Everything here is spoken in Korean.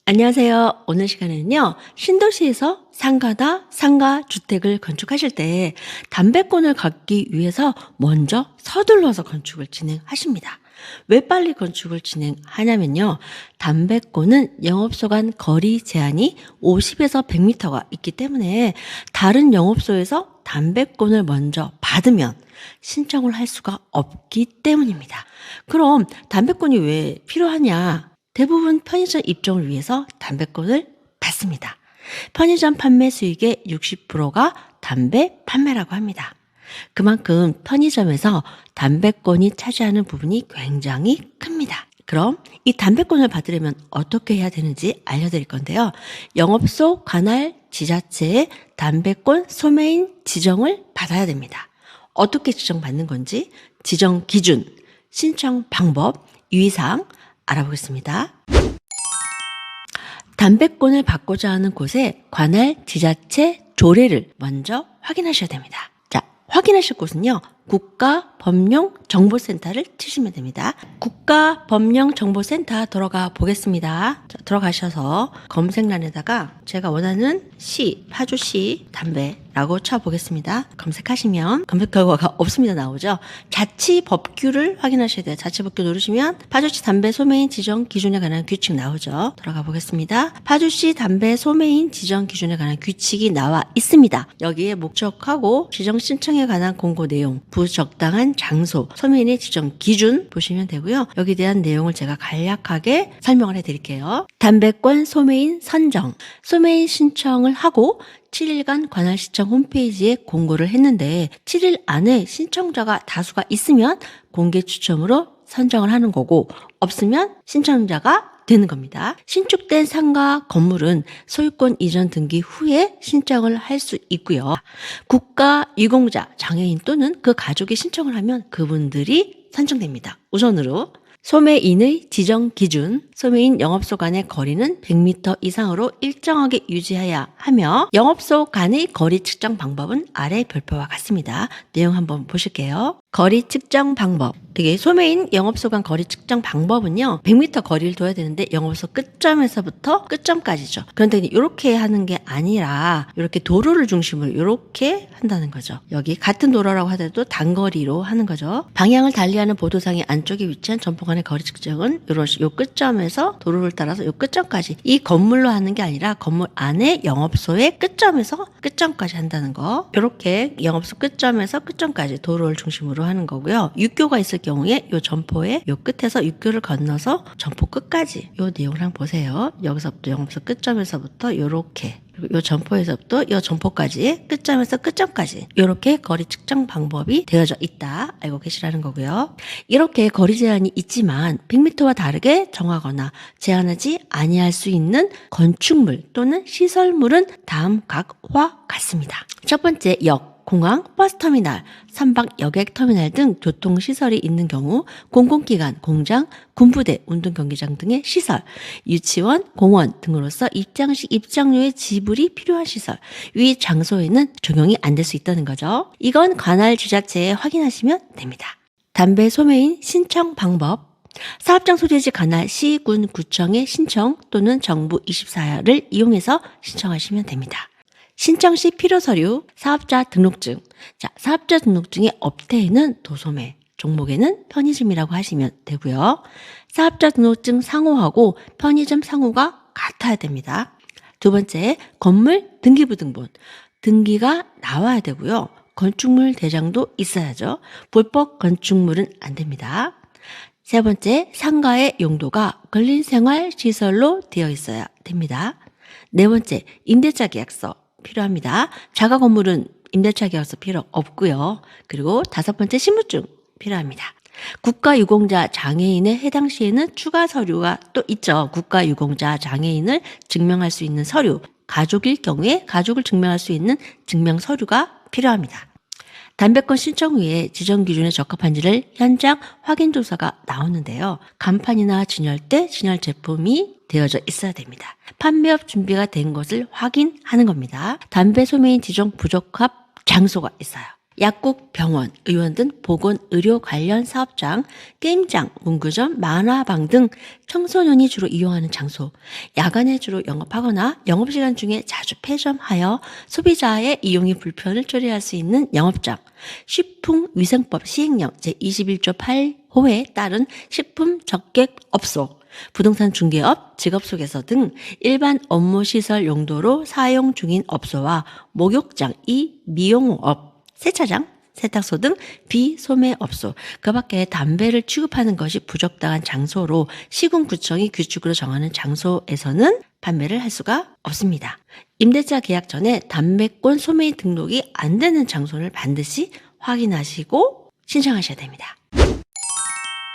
안녕하세요. 오늘 시간에는요, 신도시에서 상가나 상가 주택을 건축하실 때 담배권을 갖기 위해서 먼저 서둘러서 건축을 진행하십니다. 왜 빨리 건축을 진행하냐면요, 담배권은 영업소 간 거리 제한이 50에서 100m가 있기 때문에 다른 영업소에서 담배권을 먼저 받으면 신청을 할 수가 없기 때문입니다. 그럼 담배권이 왜 필요하냐? 대부분 편의점 입점을 위해서 담배권을 받습니다. 편의점 판매 수익의 60%가 담배 판매라고 합니다. 그만큼 편의점에서 담배권이 차지하는 부분이 굉장히 큽니다. 그럼 이 담배권을 받으려면 어떻게 해야 되는지 알려드릴 건데요. 영업소 관할 지자체의 담배권 소매인 지정을 받아야 됩니다. 어떻게 지정받는 건지 지정 기준, 신청 방법, 유의사항 알아보겠습니다. 담배권을 받고자 하는 곳의 관할 지자체 조례를 먼저 확인하셔야 됩니다. 자, 확인하실 곳은요, 국가법령정보센터를 치시면 됩니다. 국가법령정보센터 들어가 보겠습니다. 자, 들어가셔서 검색란에다가 제가 원하는 시, 파주시 담배라고 쳐보겠습니다. 검색하시면 검색 결과가 없습니다. 나오죠. 자치법규를 확인하셔야 돼요. 자치법규 누르시면 파주시 담배 소매인 지정 기준에 관한 규칙 나오죠. 들어가 보겠습니다. 파주시 담배 소매인 지정 기준에 관한 규칙이 나와 있습니다. 여기에 목적하고 지정 신청에 관한 공고 내용, 부적당한 장소, 소매인의 지정 기준 보시면 되고요. 여기에 대한 내용을 제가 간략하게 설명을 해드릴게요. 담배권 소매인 선정, 소매인 신청을 하고 7일간 관할시청 홈페이지에 공고를 했는데 7일 안에 신청자가 다수가 있으면 공개 추첨으로 선정을 하는 거고, 없으면 신청자가 되는 겁니다. 신축된 상가 건물은 소유권 이전 등기 후에 신청을 할 수 있고요. 국가 유공자, 장애인 또는 그 가족이 신청을 하면 그분들이 선정됩니다. 우선으로 소매인의 지정 기준, 소매인 영업소 간의 거리는 100m 이상으로 일정하게 유지해야 하며, 영업소 간의 거리 측정 방법은 아래 별표와 같습니다. 내용 한번 보실게요. 거리 측정 방법. 이게 소매인 영업소 간 거리 측정 방법은요, 100m 거리를 둬야 되는데 영업소 끝점에서부터 끝점까지죠. 그런데 이렇게 하는 게 아니라 이렇게 도로를 중심으로 이렇게 한다는 거죠. 여기 같은 도로라고 하더라도 단거리로 하는 거죠. 방향을 달리하는 보도상의 안쪽에 위치한 점포 간의 거리 측정은 요 끝점에서 도로를 따라서 요 끝점까지, 이 건물로 하는 게 아니라 건물 안에 영업소의 끝점에서 끝점까지 한다는 거. 이렇게 영업소 끝점에서 끝점까지 도로를 중심으로 하는 거고요. 육교가 있을 경우에 요 점포의 요 끝에서 육교를 건너서 점포 끝까지, 요 내용을 한번 보세요. 여기서부터 영업소 끝점에서부터 요렇게, 그리고 요 점포에서부터 요 점포까지, 끝점에서 끝점까지 요렇게 거리 측정 방법이 되어져 있다, 알고 계시라는 거고요. 이렇게 거리 제한이 있지만 100m와 다르게 정하거나 제한하지 아니할 수 있는 건축물 또는 시설물은 다음 각과 같습니다. 첫 번째, 역, 공항, 버스터미널, 선박 여객터미널 등 교통시설이 있는 경우, 공공기관, 공장, 군부대, 운동경기장 등의 시설, 유치원, 공원 등으로서 입장식 입장료의 지불이 필요한 시설, 위 장소에는 적용이 안 될 수 있다는 거죠. 이건 관할 지자체에 확인하시면 됩니다. 담배 소매인 신청 방법. 사업장소 제지 관할 시, 군, 구청의 신청 또는 정부 24를 이용해서 신청하시면 됩니다. 신청 시 필요 서류, 사업자 등록증. 자, 사업자 등록증의 업태에는 도소매, 종목에는 편의점이라고 하시면 되고요. 사업자 등록증 상호하고 편의점 상호가 같아야 됩니다. 두 번째, 건물 등기부등본. 등기가 나와야 되고요. 건축물 대장도 있어야죠. 불법 건축물은 안 됩니다. 세 번째, 상가의 용도가 근린생활시설로 되어 있어야 됩니다. 네 번째, 임대차 계약서 필요합니다. 자가 건물은 임대차 계약서 필요 없고요. 그리고 다섯 번째, 신분증 필요합니다. 국가유공자 장애인에 해당 시에는 추가 서류가 또 있죠. 국가유공자 장애인을 증명할 수 있는 서류, 가족일 경우에 가족을 증명할 수 있는 증명 서류가 필요합니다. 담배권 신청 후에 지정 기준에 적합한지를 현장 확인 조사가 나오는데요. 간판이나 진열대, 진열 제품이 되어져 있어야 됩니다. 판매업 준비가 된 것을 확인하는 겁니다. 담배 소매인 지정 부적합 장소가 있어요. 약국, 병원, 의원 등 보건의료 관련 사업장, 게임장, 문구점, 만화방 등 청소년이 주로 이용하는 장소, 야간에 주로 영업하거나 영업시간 중에 자주 폐점하여 소비자의 이용이 불편을 초래할 수 있는 영업장, 식품위생법 시행령 제21조 8호에 따른 식품적객업소, 부동산 중개업, 직업소개서 등 일반 업무시설 용도로 사용 중인 업소와 목욕장, 미용업, 세차장, 세탁소 등 비소매업소, 그 밖에 담배를 취급하는 것이 부적당한 장소로 시군구청이 규칙으로 정하는 장소에서는 판매를 할 수가 없습니다. 임대차 계약 전에 담배권 소매 등록이 안 되는 장소를 반드시 확인하시고 신청하셔야 됩니다.